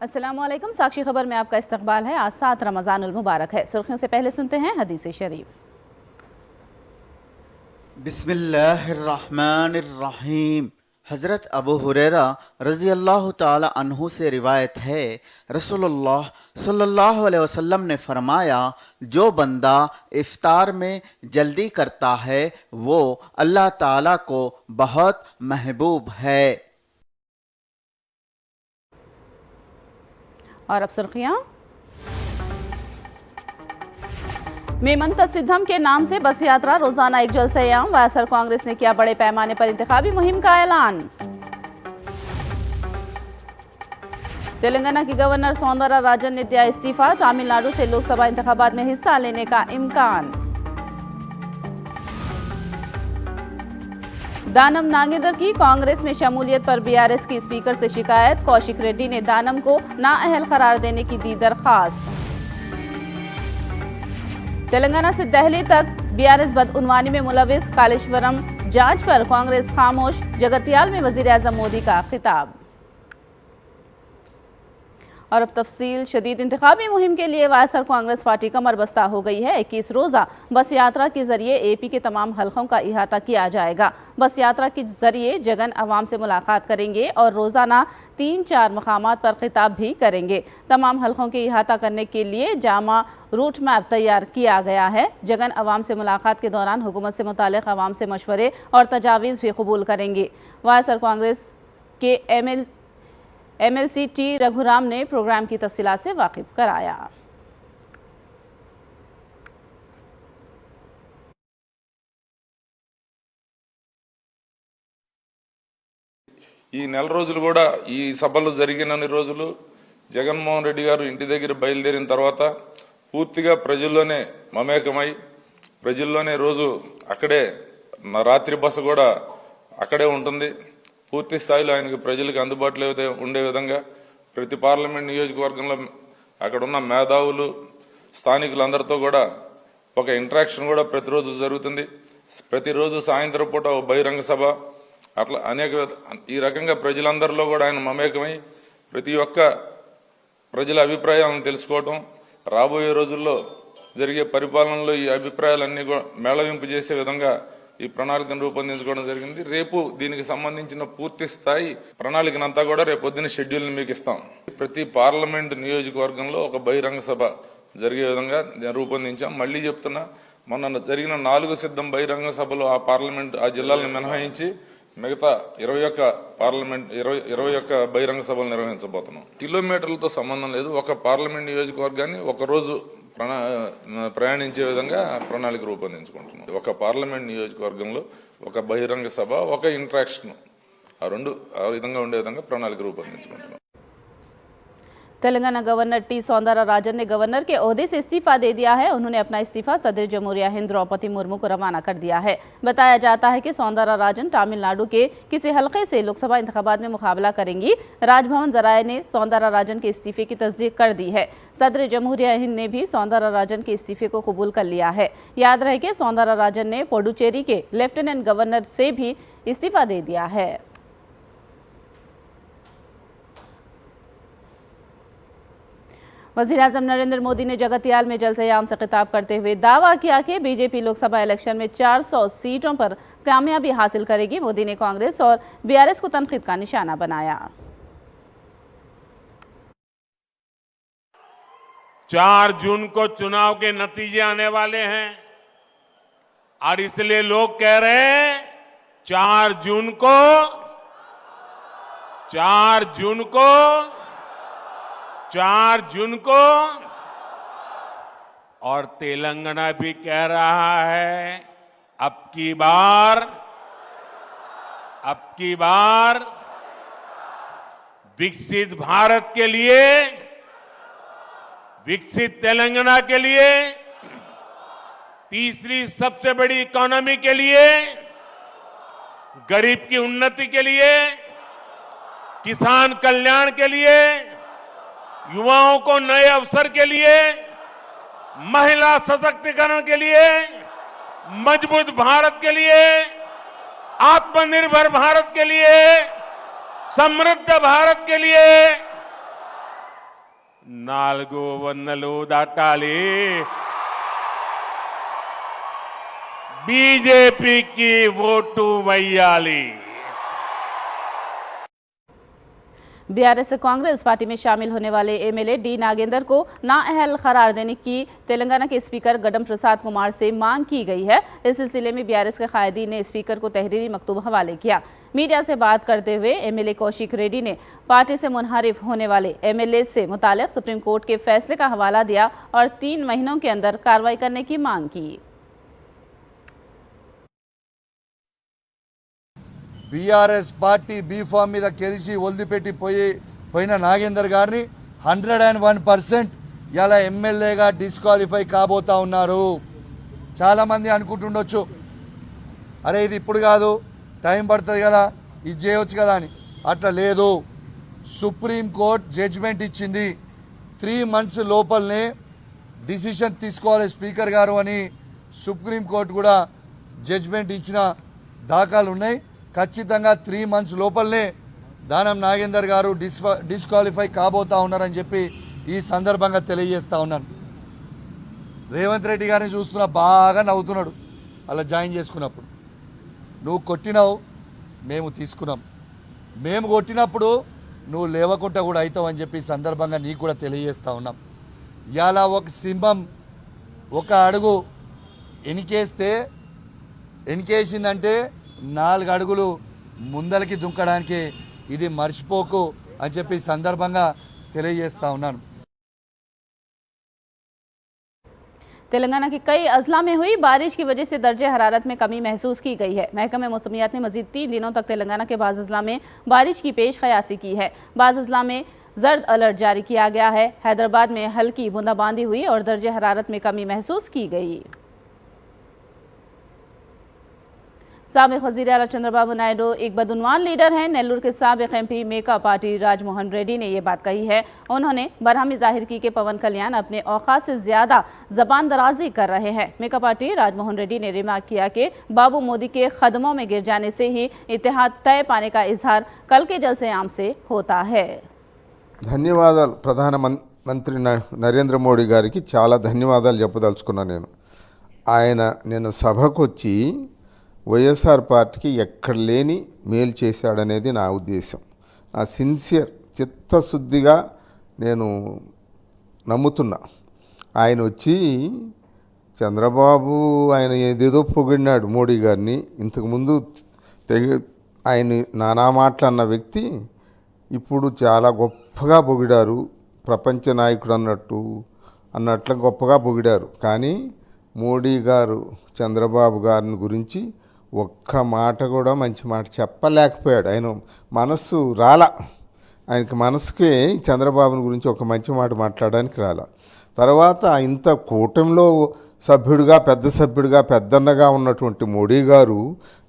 अस्सलामुअलैकुम। साक्षी खबर में आपका इस्तकबाल है। आज 7 रमज़ानुल मुबारक है। सुर्खियों से पहले सुनते हैं हदीस शरीफ। बिस्मिल्लाहिर्रहमानिर्रहीम। हज़रत अबू हुरैरा रज़ी अल्लाह ताला अन्हु से रिवायत है, रसूलुल्लाह सल्लल्लाहु अलैहि वसल्लम ने फरमाया, जो बंदा इफ्तार में जल्दी करता है वो अल्लाह ताला को बहुत महबूब है। और अब सुर्खियां। मेमनता सिद्धम के नाम से बस यात्रा, रोजाना एक जलसे-ए-आम। वायएसआर कांग्रेस ने किया बड़े पैमाने पर इंतखाबी मुहिम का ऐलान। तेलंगाना की गवर्नर सौंदरा राजन ने दिया इस्तीफा, तमिलनाडु से लोकसभा इंतखाबात में हिस्सा लेने का इम्कान। दानम नागेंद्र की कांग्रेस में शमूलियत पर बीआरएस की स्पीकर से शिकायत, कौशिक रेड्डी ने दानम को नाअहल करार देने की दी दरखास्त। तेलंगाना से दिल्ली तक बीआरएस बदउनवानी में मुलविस, कालेश्वरम जांच पर कांग्रेस खामोश, जगतियाल में वजीर आजम मोदी का खिताब। और अब तफसील। शदीद इंतखाबी मुहिम के लिए वायएसआर कांग्रेस पार्टी कमर बस्ता हो गई है। 21 रोज़ा बस यात्रा के जरिए एपी के तमाम हलकों का इहाता किया जाएगा। बस यात्रा के जरिए जगन अवाम से मुलाकात करेंगे और रोज़ाना 3-4 मकामात पर खिताब भी करेंगे। तमाम हलकों के इहाता करने के लिए जामा रूट मैप तैयार किया गया है। जगन अवाम से मुलाकात के दौरान हुकूमत से मुतालिक अवाम से मशवरे और तजावीज़ भी कबूल करेंगे। वायएसआर कांग्रेस के एमएलसी टी रघुराम ने प्रोग्राम की तफसीलात से वाकिफ कराया। ఈ నెల రోజులు కూడా ఈ సభలు జరిగినన్ని రోజులు జగన్మోహన్ రెడ్డి గారు ఇంటి దగ్గర బయలుదేరిన తర్వాత పూర్తిగా ప్రజల్లోనే మమేకమై ప్రజల్లోనే రోజు అక్కడే రాత్రి బస కూడా అక్కడే ఉంటుంది. పూర్తి స్థాయిలో ఆయనకు ప్రజలకు అందుబాటులో ఉండే విధంగా ప్రతి పార్లమెంట్ నియోజకవర్గంలో అక్కడ ఉన్న మేధావులు స్థానికులందరితో కూడా ఒక ఇంటరాక్షన్ కూడా ప్రతిరోజు జరుగుతుంది. ప్రతిరోజు సాయంత్రం పూట ఒక బహిరంగ సభ, అట్లా అనేక ఈ రకంగా ప్రజలందరిలో కూడా ఆయన మమేకమై ప్రతి ఒక్క ప్రజల అభిప్రాయాలను తెలుసుకోవటం, రాబోయే రోజుల్లో జరిగే పరిపాలనలో ఈ అభిప్రాయాలన్నీ మేళవింపు చేసే విధంగా ఈ ప్రణాళికను రూపొందించుకోవడం జరిగింది. రేపు దీనికి సంబంధించిన పూర్తి స్థాయి ప్రణాళికనంతా కూడా రేపు పొద్దున షెడ్యూల్ని మీకు ఇస్తాం. ప్రతి పార్లమెంట్ నియోజకవర్గంలో ఒక బహిరంగ సభ జరిగే విధంగా రూపొందించాం. మళ్లీ చెప్తున్నా, మొన్న జరిగిన 4 సిద్ధం బహిరంగ సభలు ఆ జిల్లాలను మినహాయించి మిగతా 21 బహిరంగ సభలు నిర్వహించబోతున్నాం. కిలోమీటర్లతో సంబంధం లేదు. ఒక పార్లమెంట్ నియోజకవర్గాన్ని ఒక రోజు ప్రయాణించే విధంగా ప్రణాళిక రూపొందించుకుంటున్నాం. ఒక పార్లమెంట్ నియోజకవర్గంలో ఒక బహిరంగ సభ, ఒక ఇంటరాక్షన్, ఆ విధంగా ఉండే విధంగా ప్రణాళిక రూపొందించుకుంటున్నాం. तेलंगाना गवर्नर टी सौंदरा राजन ने गवर्नर के ओहदे से इस्तीफा दे दिया है। उन्होंने अपना इस्तीफा सदर जमहूरिया हिंद द्रौपदी मुर्मू को रवाना कर दिया है। बताया जाता है कि सौंदरा राजन तमिलनाडु के किसी हलके से लोकसभा इंतखाबात में मुकाबला करेंगी। राजभवन जराये ने सौंदरा राजन के इस्तीफे की तस्दीक कर दी है। सदर जमहूरिया हिंद ने भी सौंदरा राजन के इस्तीफे को कबूल कर लिया है। याद रहे कि सौंदरा राजन ने पुडुचेरी के लेफ्टिनेंट गवर्नर से भी इस्तीफा दे दिया है। वज़ीर आज़म नरेंद्र मोदी ने जगतियाल में जलसे-ए-आम से खिताब करते हुए दावा किया कि बीजेपी लोकसभा इलेक्शन में 400 सीटों पर कामयाबी हासिल करेगी। मोदी ने कांग्रेस और बीआरएस को तनकीद का निशाना बनाया। 4 जून को चुनाव के नतीजे आने वाले हैं और इसलिए लोग कह रहे हैं 4 जून को और तेलंगाना भी कह रहा है अब की बार विकसित भारत के लिए, विकसित तेलंगाना के लिए, तीसरी सबसे बड़ी इकोनॉमी के लिए, गरीब की उन्नति के लिए, किसान कल्याण के लिए, युवाओं को नए अवसर के लिए, महिला सशक्तिकरण के लिए, मजबूत भारत के लिए, आत्मनिर्भर भारत के लिए, समृद्ध भारत के लिए 4 వందలు దాటాలి. బీజేపీకి ఓటు వేయాలి. बीआरएस से कांग्रेस पार्टी में शामिल होने वाले एमएलए डी नागेंद्र को नाअहल करार देने की तेलंगाना के स्पीकर गडम प्रसाद कुमार से मांग की गई है। इस सिलसिले में बीआरएस के कायदीन ने स्पीकर को तहरीरी मकतूब हवाले किया। मीडिया से बात करते हुए एमएलए कौशिक रेड्डी ने पार्टी से मुनहरिफ होने वाले एमएलए से मुतालिक सुप्रीम कोर्ट के फैसले का हवाला दिया और 3 महीनों के अंदर कार्रवाई करने की मांग की। బీఆర్ఎస్ పార్టీ బీఫామ్ మీద కెలిసి వదిలిపెట్టి పోయిన నాగేందర్ గారిని 101% ఇలా ఎమ్మెల్యేగా డిస్క్వాలిఫై కాబోతా ఉన్నారు. చాలామంది అనుకుంటుండొచ్చు, అరే ఇది ఇప్పుడు కాదు, టైం పడుతుంది కదా, ఇది చేయవచ్చు కదా అని. అట్లా లేదు. సుప్రీంకోర్టు జడ్జిమెంట్ ఇచ్చింది. 3 months లోపలనే డిసిషన్ తీసుకోవాలి స్పీకర్ గారు అని సుప్రీంకోర్టు కూడా జడ్జిమెంట్ ఇచ్చిన దాఖలు ఉన్నాయి. ఖచ్చితంగా 3 months లోపలనే దానం నాగేందర్ గారు డిస్క్వాలిఫై కాబోతా ఉన్నారని చెప్పి ఈ సందర్భంగా తెలియజేస్తా ఉన్నాను. రేవంత్ రెడ్డి గారిని చూస్తున్నా బాగా నవ్వుతున్నాడు. అలా జాయిన్ చేసుకున్నప్పుడు నువ్వు కొట్టినావు, మేము తీసుకున్నాం. మేము కొట్టినప్పుడు నువ్వు లేవకుండా కూడా అవుతావు అని చెప్పి సందర్భంగా నీకు కూడా తెలియజేస్తా ఉన్నాం. ఇలా ఒక సింహం ఒక అడుగు ఎనికేసిందంటే 4 అడుగులు ముందలకి దుంకడానికి ఇది మర్చిపోకు అని చెప్పి సందర్భంగా తెలియజేస్తా ఉన్నాను. तेलंगाना के कई अजला में हुई बारिश की वजह से दर्जे हरारत में कमी महसूस की गई है। महकमे मौसमियात ने मजीद 3 दिनों तक तेलंगाना के बाज़ अजला में बारिश की पेश क़यासी की है। बाज़ अजला में जर्द अलर्ट जारी किया गया है। हैदराबाद में हल्की बूंदाबांदी हुई और दर्जे हरारत में कमी महसूस की गई। साबिक़ वज़ीर आला चंद्रबाबू नायडू एक बदउनवान लीडर हैं। नेल्लूर के साबिक़ एमपी मेका पार्टी राजमोहन रेड्डी ने ये बात कही है। उन्होंने बरहमी जाहिर की कि पवन कल्याण अपने औकात से ज़्यादा ज़बान दराजी कर रहे हैं। मेका पार्टी राजमोहन रेड्डी ने रिमार्क किया कि बाबू मोदी के कदमों में गिर जाने से ही इत्तेहाद तय पाने का इजहार कल के जलसे आम से होता है। ధన్యవాదాలు ప్రధానమంత్రి నరేంద్ర మోడీ గారికి చాలా ధన్యవాదాలు చెప్పదలుచుకున్నా. ఆయన నిన్న సభకు వచ్చి వైఎస్ఆర్ పార్టీకి ఎక్కడ లేని మేలు చేశాడనేది నా ఉద్దేశం. నా సిన్సియర్ చిత్తశుద్ధిగా నేను నమ్ముతున్నా. ఆయన వచ్చి చంద్రబాబు ఆయన ఏదేదో పొగిడినాడు మోడీ గారిని. ఇంతకుముందు ఆయన నానా మాటలు అన్న వ్యక్తి ఇప్పుడు చాలా గొప్పగా పొగిడారు. ప్రపంచ నాయకుడు అన్నట్లు గొప్పగా పొగిడారు. కానీ మోడీ గారు చంద్రబాబు గారిని గురించి ఒక్క మాట కూడా మంచి మాట చెప్పలేకపోయాడు. ఆయన మనస్సు ఆయనకి మనసుకే చంద్రబాబుని గురించి ఒక మంచి మాట మాట్లాడడానికి తర్వాత ఇంత కూటమిలో పెద్ద సభ్యుడిగా పెద్దన్నగా ఉన్నటువంటి మోడీ గారు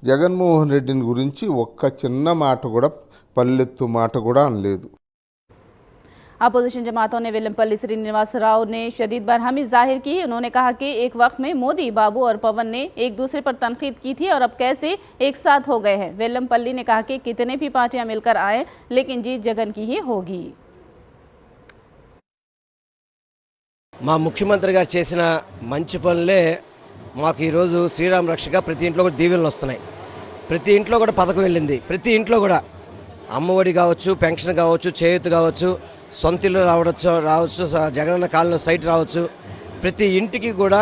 జగన్మోహన్ రెడ్డిని గురించి ఒక్క చిన్న మాట కూడా పల్లెత్తు మాట కూడా అనలేదు. अपोजिशन जमातों ने वेलमपल्ली श्रीनिवास राव ने शदीद बरहमी जाहिर की। उन्होंने कहा कि एक वक्त में मोदी, बाबू और पवन ने एक दूसरे पर तनकीद की थी और अब कैसे एक साथ हो गए हैं। वेलमपल्ली ने कहा कि कितने भी पार्टियां मिलकर आए लेकिन जीत जगन की ही होगी। మా ముఖ్యమంత్రి గారు చేసిన మంచి పనులే మాకు ఈరోజు శ్రీరామ రక్షగా ప్రతి ఇంట్లో కూడా దీవెనలు వస్తున్నాయి. ప్రతి ఇంట్లో కూడా పథకం వెళ్ళింది. ప్రతి ఇంట్లో కూడా అమ్మఒడి కావచ్చు, పెన్షన్ కావచ్చు, చేయూత కావచ్చు, సొంత ఇల్లు రావచ్చు, జగనన్న కాలనీ సైట్ రావచ్చు, ప్రతి ఇంటికి కూడా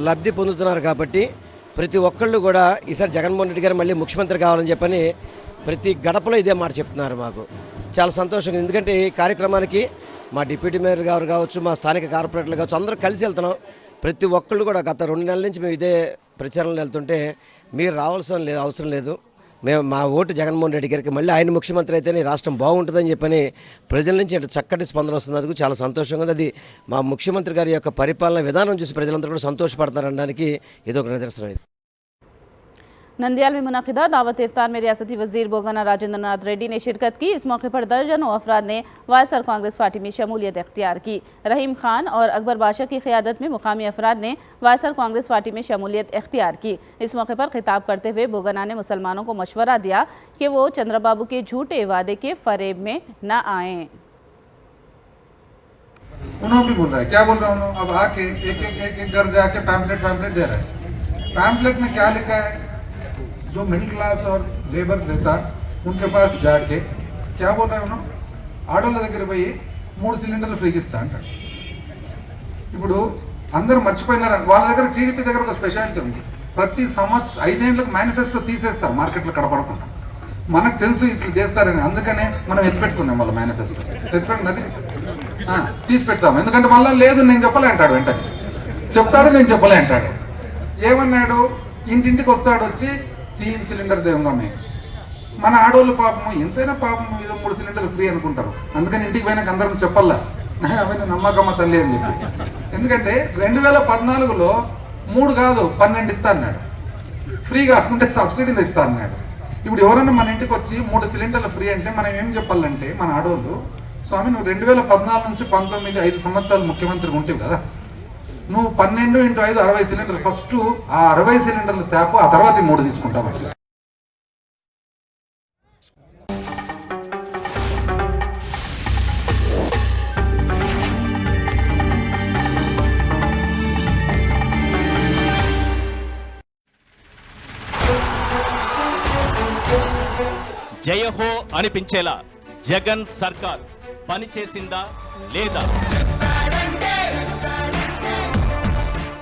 లబ్ధి పొందుతున్నారు. కాబట్టి ప్రతి ఒక్కళ్ళు కూడా ఈసారి జగన్మోహన్ రెడ్డి గారు మళ్ళీ ముఖ్యమంత్రి కావాలని చెప్పని ప్రతి గడపలో ఇదే మాట చెప్తున్నారు. మాకు చాలా సంతోషంగా, ఎందుకంటే ఈ కార్యక్రమానికి మా డిప్యూటీ మేయర్ గారు కావచ్చు, మా స్థానిక కార్పొరేటర్లు కావచ్చు, అందరూ కలిసి వెళ్తున్నాం. ప్రతి ఒక్కళ్ళు కూడా గత 2 నెలల నుంచి మేము ఇదే ప్రచారంలో వెళ్తుంటే మీరు రావాల్సిన అవసరం లేదు, మేము మా ఓటు జగన్మోహన్ రెడ్డి గారికి, మళ్ళీ ఆయన ముఖ్యమంత్రి అయితేనే రాష్ట్రం బాగుంటుందని చెప్పని ప్రజల నుంచి చక్కటి స్పందన వస్తున్నందుకు చాలా సంతోషంగా ఉంది. అది మా ముఖ్యమంత్రి గారి యొక్క పరిపాలన విధానం చూసి ప్రజలందరూ కూడా సంతోషపడతారనడానికి ఇదొక నిదర్శనం. नंदियाल में मुनाकिदा दावत इफ्तार में रियासती वजीर बोगना राजेंद्र नाथ रेड्डी ने शिरकत की। इस मौके पर दर्जनों अफराद ने वायएसआर कांग्रेस पार्टी में शमूलियत इख्तियार की। रहीम खान और अकबर बादशाह की क़ियादत में मुकामी अफराद ने वायएसआर कांग्रेस पार्टी में शमूलियत इख्तियार की। इस मौके पर खिताब करते हुए बोगना ने मुसलमानों को मशवरा दिया कि वो चंद्रबाबू के झूठे वादे के फरेब में न आएँ। उन्होंने भी बोल रहा है, क्या बोल रहा हूँ, अब आके एक घर जाके पैम्पलेट दे रहा है। पैम्पलेट में क्या लिखा है, जो मिडिल क्लास और लेबर रहता उनके पास जाके क्या बोल रहा है उन्होंने, ఆడోళ్ళ దగ్గర పోయి 3 సిలిండర్లు ఫ్రీకి ఇస్తా అంటాడు. ఇప్పుడు అందరూ మర్చిపోయినారు, వాళ్ళ దగ్గర టీడీపీ దగ్గర ఒక స్పెషాలిటీ ఉంది, ప్రతి సంవత్సరం 5 ఏళ్ళకి మేనిఫెస్టో తీసేస్తారు మార్కెట్లో కడపడకుండా. మనకు తెలుసు ఇట్లా చేస్తారని, అందుకనే మనం ఎత్తిపెట్టుకున్నాం వాళ్ళ మేనిఫెస్టో, ఎత్తిపెట్టినది తీసి పెడతాం. ఎందుకంటే మళ్ళీ లేదు నేను చెప్పలే అంటాడు, వెంటనే చెప్తాడు నేను చెప్పలే అంటాడు. ఏమన్నాడు, ఇంటింటికి వస్తాడు, వచ్చి 3 సిలిండర్ దేవంగా ఉన్నాయి. మన ఆడోళ్ళు పాపము ఎంతైనా పాపం ఏదో 3 సిలిండర్లు ఫ్రీ అనుకుంటారు, అందుకని ఇంటికి పోయినాక అందరం చెప్పాలా అవన్నీ నమ్మకమ్మ తల్లి అని చెప్పి. ఎందుకంటే 2014లో 3 కాదు 12 ఇస్తా అన్నాడు, ఫ్రీ కాకుంటే సబ్సిడీలు ఇస్తా అన్నాడు. ఇప్పుడు ఎవరన్నా మన ఇంటికి వచ్చి 3 సిలిండర్లు ఫ్రీ అంటే మనం ఏం చెప్పాలంటే, మన ఆడోళ్ళు, స్వామి నువ్వు 2014 నుంచి 19 5 సంవత్సరాలు ముఖ్యమంత్రి ఉంటావు కదా, నువ్వు 12 × 5 60 సిలిండర్లు, ఫస్ట్ ఆ 60 సిలిండర్లు తేపు, ఆ తర్వాత 3 తీసుకుంటావు. జయహో అనిపించేలా జగన్ సర్కార్ పనిచేసిందా లేదా?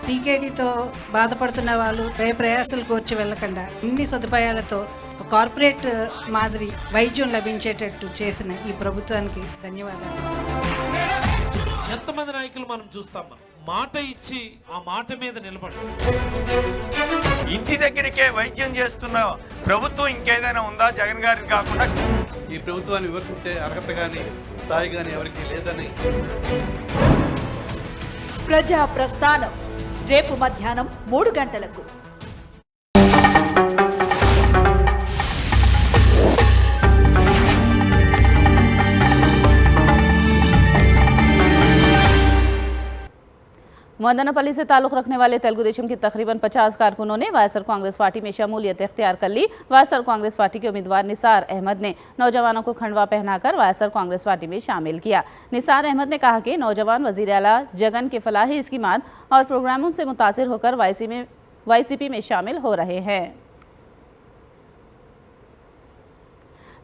సీకేడీతో బాధపడుతున్న వాళ్ళు ప్రయాసాలు కోర్చి వెళ్ళకుండా అన్ని సదుపాయాలతో కార్పొరేట్ మాదిరి వైద్యం లభించేటట్టు చేసిన ఈ ప్రభుత్వానికి ధన్యవాదాలు. ఎంతమంది నాయకులు మనం చూస్తాం, మాట ఇచ్చి ఆ మాట మీద నిలబడి ఇంటి దగ్గరికే వైద్యం చేస్తున్న ప్రభుత్వం ఇంకేదైనా ఉందా జగన్ గారికి కాకుండా? ఈ ప్రభుత్వాన్ని విమర్శించే అర్హత కానీ స్థాయి కానీ ఎవరికి లేదని. ప్రజా ప్రస్థానం రేపు మధ్యాహ్నం 3 గంటలకు. मदनपल्ली से ताल्लुक़ रखने वाले तेलुगु देशम के तकरीबन 50 कारकुनों ने वायएसआर कांग्रेस पार्टी में शमूलियत इख्तियार कर ली। वायएसआर कांग्रेस पार्टी के उम्मीदवार निसार अहमद ने नौजवानों को खंडवा पहनाकर वायएसआर कांग्रेस पार्टी में शामिल किया। निसार अहमद ने कहा कि नौजवान वज़ीर आला जगन के फलाही स्कीमात और प्रोग्रामों से मुतासिर होकर वाईसीपी में शामिल हो रहे हैं।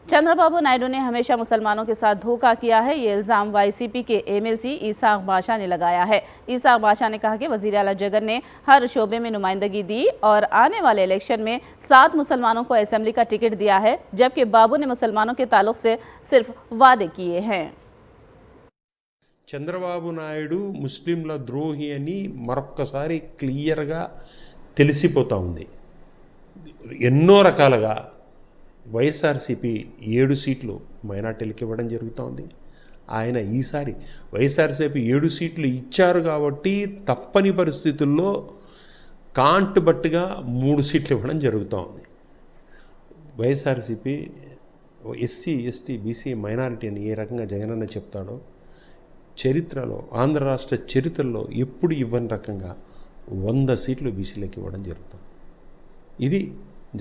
चंद्रबाबू नायडू ने हमेशा मुसलमानों के साथ धोखा किया है, ये इल्ज़ाम वाईसीपी के एमएलसी ईसाक बादशाह ने लगाया है। ईसाक बादशाह ने कहा कि वज़ीर आला जगन ने हर शोबे में नुमाइंदगी दी और आने वाले इलेक्शन में 7 मुसलमानों को असेंबली का टिकट दिया है, जबकि बाबू ने मुसलमानों के ताल्लुक से सिर्फ वादे किए हैं। చంద్రబాబు నాయుడు ముస్లింల ద్రోహి అని మరొక్కసారి క్లియర్గా తెలిసిపోతూ ఉంది. ఎన్నో రకాలుగా వైఎస్ఆర్సీపీ 7 సీట్లు మైనార్టీలకు ఇవ్వడం జరుగుతూ ఉంది. ఆయన ఈసారి వైఎస్ఆర్సీపీ 7 సీట్లు ఇచ్చారు కాబట్టి తప్పని పరిస్థితుల్లో కాంట్ బట్టుగా 3 సీట్లు ఇవ్వడం జరుగుతూ ఉంది. YSRCP SC ST BC minority అని ఏ రకంగా జగనన్న చెప్తాడో, చరిత్రలో ఆంధ్ర రాష్ట్ర చరిత్రలో ఎప్పుడు ఇవ్వని రకంగా 100 సీట్లు బీసీలకు ఇవ్వడం జరుగుతుంది. ఇది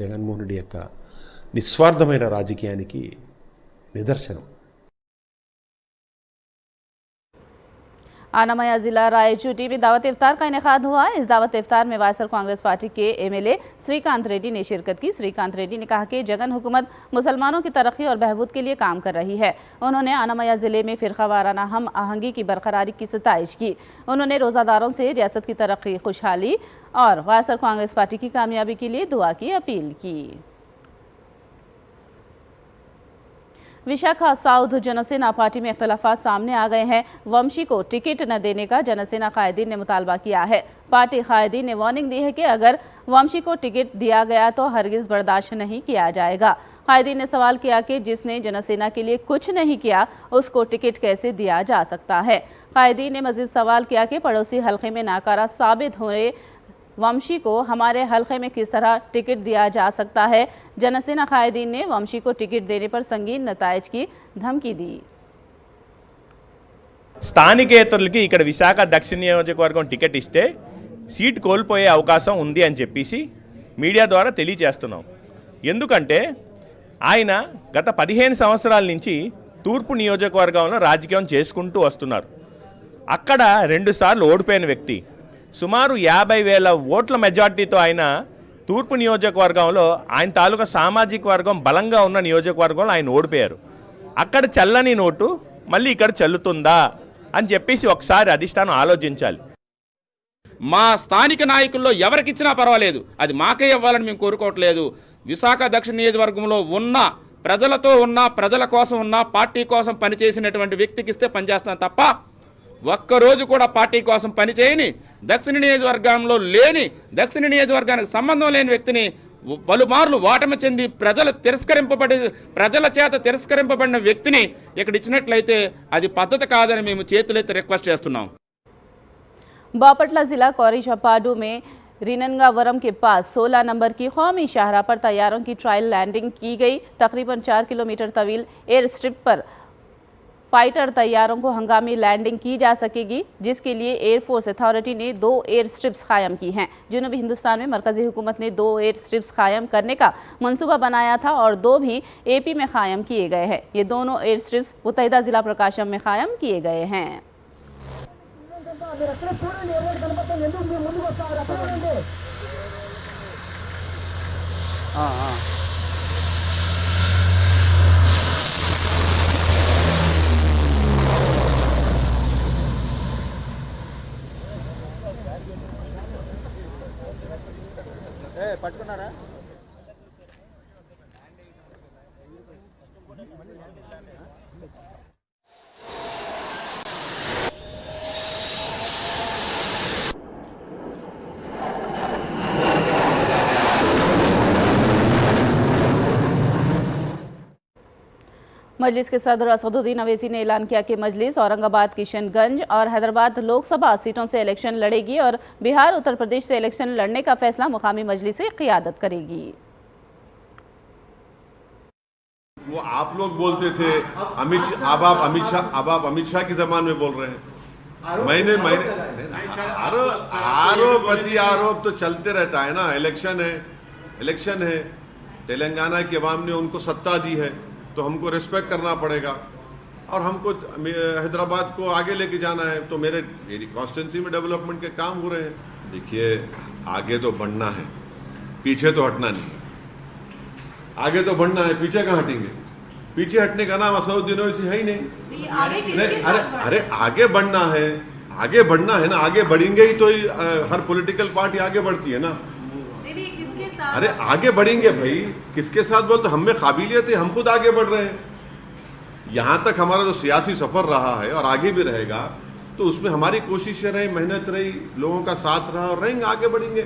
జగన్మోహన్ రెడ్డి యొక్క నిస్వార్థమైన రాజకీయానికి నిదర్శనం. आनामया जिला रायचूटी में दावत इफ्तार का इनेकाद हुआ। इस दावत इफ्तार में वायएसआर कांग्रेस पार्टी के एमएलए श्रीकांत रेड्डी ने शिरकत की। श्रीकांत रेड्डी ने कहा कि जगन हुकूमत मुसलमानों की तरक्की और बहबूद के लिए काम कर रही है। उन्होंने आनामया जिले में फ़िरक़ावाराना हम आहंगी की बरकरारी की सताइश की। उन्होंने रोज़ादारों से रियासत की तरक्की, खुशहाली और वायएसआर कांग्रेस पार्टी की कामयाबी के लिए दुआ की अपील की। विशाखा साउथ जनसेना पार्टी में इख्तलाफात सामने आ गए हैं। वंशी को टिकट न देने का जनसेना कायदीन ने मुतालबा किया है। पार्टी कायदीन ने वार्निंग दी है कि अगर वंशी को टिकट दिया गया तो हरगिज़ बर्दाश्त नहीं किया जाएगा। कायदीन ने सवाल किया कि जिसने जनसेना के लिए कुछ नहीं किया उसको टिकट कैसे दिया जा सकता है। कायदीन ने मजीद सवाल किया कि पड़ोसी हल्के में नाकारा साबित होने वंशी को हमारे हल्के में किस तरह टिकट दिया जा सकता है। जनसेना कायदीन ने वंशी को टिकट देने पर संगीन नताइज की धमकी दी। స్థానికేతరులకి ఇక్కడ విశాఖ దక్షిణ నియోజకవర్గం టికెట్ ఇస్తే సీట్ కోల్పోయే అవకాశం ఉంది అని చెప్పేసి మీడియా ద్వారా తెలియజేస్తున్నాం. ఎందుకంటే ఆయన గత 15 సంవత్సరాల నుంచి తూర్పు నియోజకవర్గంలో రాజకీయం చేసుకుంటూ వస్తున్నారు. అక్కడ 2 సార్లు ఓడిపోయిన వ్యక్తి, సుమారు 50,000 ఓట్ల మెజార్టీతో ఆయన తూర్పు నియోజకవర్గంలో ఆయన తాలూకా సామాజిక వర్గం బలంగా ఉన్న నియోజకవర్గంలో ఆయన ఓడిపోయారు. అక్కడ చల్లని నోటు మళ్ళీ ఇక్కడ చెల్లుతుందా అని చెప్పేసి ఒకసారి అధిష్టానం ఆలోచించాలి. మా స్థానిక నాయకుల్లో ఎవరికిచ్చినా పర్వాలేదు, అది మాకే ఇవ్వాలని మేము కోరుకోవట్లేదు. విశాఖ దక్షిణ నియోజకవర్గంలో ఉన్న ప్రజలతో ఉన్న, ప్రజల కోసం ఉన్న, పార్టీ కోసం పనిచేసినటువంటి వ్యక్తికి ఇస్తే పనిచేస్తాను తప్ప ఒక్కరోజు కూడా పార్టీ కోసం పనిచేయని, దక్షిణ నియోజకవర్గంలో లేని, దక్షిణ నియోజకవర్గానికి సంబంధం లేని వ్యక్తిని పలుమార్లు ఓటమి చెంది ప్రజల చేత తిరస్కరింపబడిన వ్యక్తిని ఇక్కడ ఇచ్చినట్లయితే అది పద్ధతి కాదని మేము చేతులెత్తి రిక్వెస్ట్ చేస్తున్నాం. बापटला जिला कोरिशापाडू में रिननगावरम के पास 16 नंबर की कौमी शाहराह पर तैयारों की ट्रायल लैंडिंग की गई। तकरीबन 4 किलोमीटर तवील एयर स्ट्रिप पर फाइटर तैयारों को हंगामी लैंडिंग की जा सकेगी, जिसके लिए एयरफोर्स अथॉरिटी ने 2 एयर स्ट्रिप्स कायम की हैं। जनूबी हिंदुस्तान में मरकजी हुकूमत ने 2 एयर स्ट्रिप्स कायम करने का मंसूबा बनाया था और 2 भी AP में कायम किए गए हैं। ये दोनों एयर स्ट्रिप्स मुत्तहिदा जिला प्रकाशम में कायम किए गए हैं। పట్టుకున్నారా? मजलिस के सदर असदुद्दीन अवैसी ने ऐलान किया कि मजलिस औरंगाबाद, किशनगंज और हैदराबाद लोकसभा सीटों से इलेक्शन लड़ेगी और बिहार, उत्तर प्रदेश से इलेक्शन लड़ने का फैसला मुकामी मजलिस से क़ियादत करेगी। वो आप लोग बोलते थे अब आप अमित शाह की जबान में बोल रहे हैं। मैंने आरोप प्रति आरोप तो चलते रहता है ना। इलेक्शन है, तेलंगाना की अवाम ने उनको सत्ता दी है तो हमको रिस्पेक्ट करना पड़ेगा और हमको हैदराबाद को आगे लेके जाना है। तो मेरी कॉन्स्टिट्यूंसी में डेवलपमेंट के काम हो रहे हैं। देखिए, आगे तो बढ़ना है, पीछे तो हटना नहीं। आगे तो बढ़ना है, पीछे कहाँ हटेंगे? पीछे हटने का नाम असदुद्दीन ओवैसी है ही नहीं। अरे आगे बढ़ना है ना। आगे बढ़ेंगे ही तो हर पॉलिटिकल पार्टी आगे बढ़ती है ना। अरे आगे बढ़ेंगे भाई, किसके साथ बोलते? हम में काबिलियत है, हम खुद आगे बढ़ रहे हैं। यहाँ तक हमारा जो सियासी सफर रहा है और आगे भी रहेगा, तो उसमें हमारी कोशिशें रही, मेहनत रही, लोगों का साथ रहा और रहेंगे, आगे बढ़ेंगे।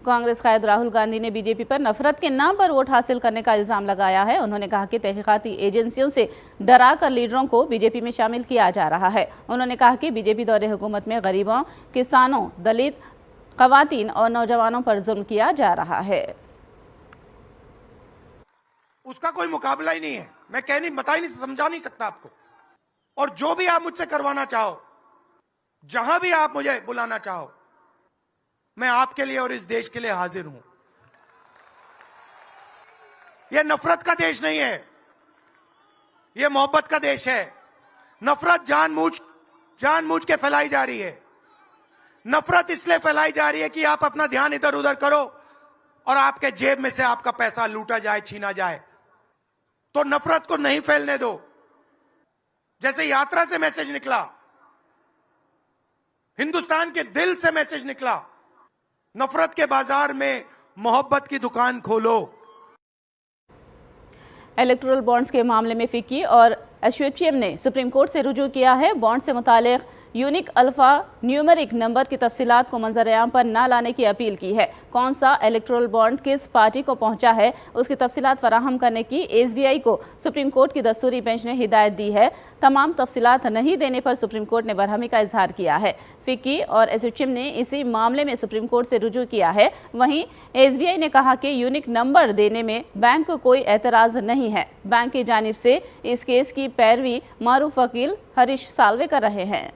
कांग्रेस कायद राहुल गांधी ने बीजेपी पर नफरत के नाम पर वोट हासिल करने का इल्जाम लगाया है। उन्होंने कहा कि तहकीकाती एजेंसियों से डराकर लीडरों को बीजेपी में शामिल किया जा रहा है। उन्होंने कहा कि बीजेपी दौरे हुकूमत में गरीबों, किसानों, दलित, खवातीन और नौजवानों पर जुल्म किया जा रहा है। उसका कोई मुकाबला ही नहीं है। मैं बता ही नहीं, समझा नहीं सकता आपको। और जो भी आप मुझसे करवाना चाहो, जहां भी आप मुझे बुलाना चाहो, मैं आपके लिए और इस देश के लिए हाजिर हूं। यह नफरत का देश नहीं है, यह मोहब्बत का देश है। नफरत जानबूझ के फैलाई जा रही है। नफरत इसलिए फैलाई जा रही है कि आप अपना ध्यान इधर उधर करो और आपके जेब में से आपका पैसा लूटा जाए, छीना जाए। तो नफरत को नहीं फैलने दो। जैसे यात्रा से मैसेज निकला, हिंदुस्तान के दिल से मैसेज निकला, नफरत के बाजार में मोहब्बत की दुकान खोलो। इलेक्टोरल बॉन्ड्स के मामले में फिक्की और एसोचैम ने सुप्रीम कोर्ट से रुजू किया है। बॉन्ड से मुतालिक यूनिक अल्फा न्यूमेरिक नंबर की तफसीलात को मंजर-ए-आम पर ना लाने की अपील की है। कौन सा इलेक्टोरल बॉन्ड किस पार्टी को पहुंचा है, उसकी तफसीलात फराहम करने की SBI को सुप्रीम कोर्ट की दस्तूरी बेंच ने हिदायत दी है। तमाम तफसीलात नहीं देने पर सुप्रीम कोर्ट ने बरहमी का इजहार किया है। फिक्की और एसोचैम ने इसी मामले में सुप्रीम कोर्ट से रुजू किया है। वहीं SBI ने कहा कि यूनिक नंबर देने में बैंक को कोई एतराज़ नहीं है। बैंक की जानिब से इस केस की पैरवी मारूफ वकील हरीश साल्वे कर रहे हैं।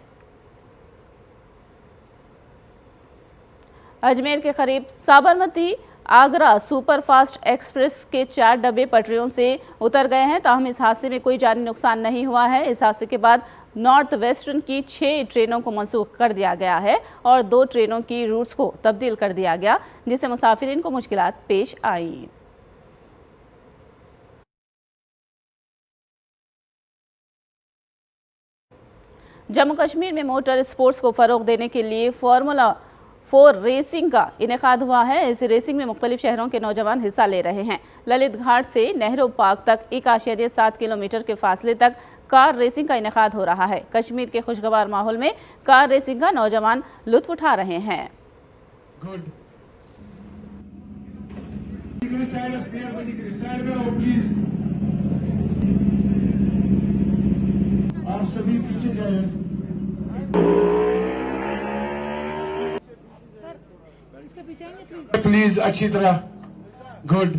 अजमेर के करीब साबरमती आगरा सुपरफास्ट एक्सप्रेस के 4 डब्बे पटरियों से उतर गए हैं। ताहम इस हादसे में कोई जानी नुकसान नहीं हुआ है। इस हादसे के बाद नॉर्थ वेस्टर्न की 6 ट्रेनों को मंसूख कर दिया गया है और 2 ट्रेनों की रूट्स को तब्दील कर दिया गया, जिससे मुसाफिरीन को मुश्किलात पेश आई। जम्मू कश्मीर में मोटर स्पोर्ट्स को फ़रोग देने के लिए फार्मूला 4 रेसिंग का इनेकाद हुआ है। इस रेसिंग में मुख्तलिफ शहरों के नौजवान हिस्सा ले रहे हैं। ललित घाट से नेहरू पार्क तक 1.7 किलोमीटर के फासले तक कार रेसिंग का इनेकाद हो रहा है। कश्मीर के खुशगवार माहौल में कार रेसिंग का नौजवान लुत्फ उठा रहे हैं। आप सभी पीछे जाएं। प्लीज अच्छी तरह। गुड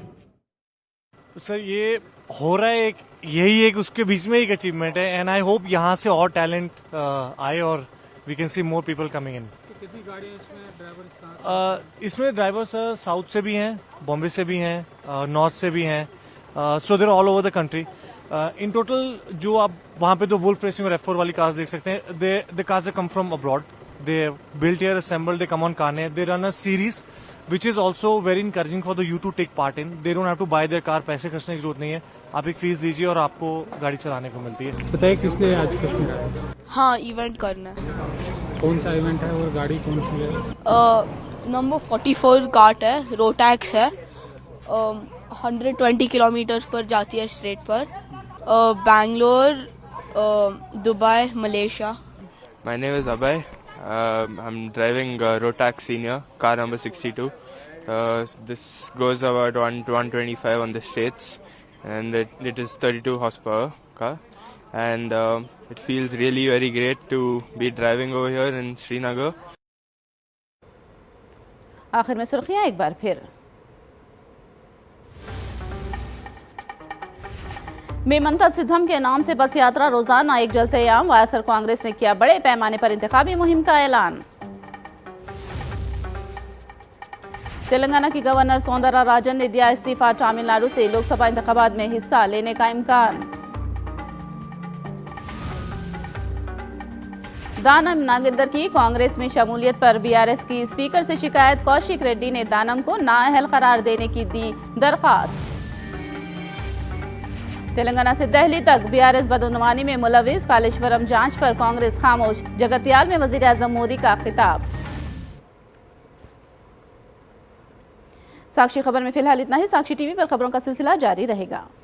सर, ये हो रहा है, यही एक उसके बीच में एक अचीवमेंट है एंड आई होप यहाँ से और टैलेंट आए और we can see more people coming in. कितनी गाड़ियाँ इसमें ड्राइवर? इसमें ड्राइवर सर साउथ से भी हैं, बॉम्बे से भी हैं, नॉर्थ से भी हैं, so they're all over the country. In total जो आप वहाँ पे तो वुल्फ रेसिंग और F4 वाली कार्स देख सकते हैं, the cars come from abroad, they built here, assembled, they come on Kane, they run a series which is also very encouraging for the youth to take part in. They don't have to buy their car, पैसे खर्चने की जरूरत नहीं है, आप एक fees दीजिए और आपको गाड़ी चलाने को मिलती है। बताइए किस लिए आज कश्मीर आए? हाँ, इवेंट करना है। कौन सा इवेंट है और गाड़ी कौन सी है? नंबर 44 कार्ट है, रोटैक्स है, 120 किलोमीटर पर जाती है स्ट्रेट पर, Bangalore, Dubai, Malaysia. My name is Abhay. I'm driving Rotax Senior, car number 62. This goes about 125 on the straights, and it is 32 horsepower car, and it feels really very great to be driving over here in Srinagar. आखिर में सुर्खियां एक बार फिर। मेमनता सिद्धम के नाम से बस यात्रा रोजाना एक जलसे-ए-आम। वायएसआर कांग्रेस ने किया बड़े पैमाने पर इंतखाबी मुहिम का ऐलान। तेलंगाना की गवर्नर सौंदरा राजन ने दिया इस्तीफा। तमिलनाडु से लोकसभा इंतखाबात में हिस्सा लेने का इम्कान। दानम नागेंद्र की कांग्रेस में शमूलियत पर बीआरएस की स्पीकर से शिकायत। कौशिक रेड्डी ने दानम को नाअहल करार देने की दी दरखास्त। तेलंगाना से दिल्ली तक बीआरएस बदउनवानी में मुलविस। कालेश्वरम जांच पर कांग्रेस खामोश। जगतियाल में वजीर आजम मोदी का खिताब। साक्षी खबर में फिलहाल इतना ही। साक्षी टीवी पर खबरों का सिलसिला जारी रहेगा।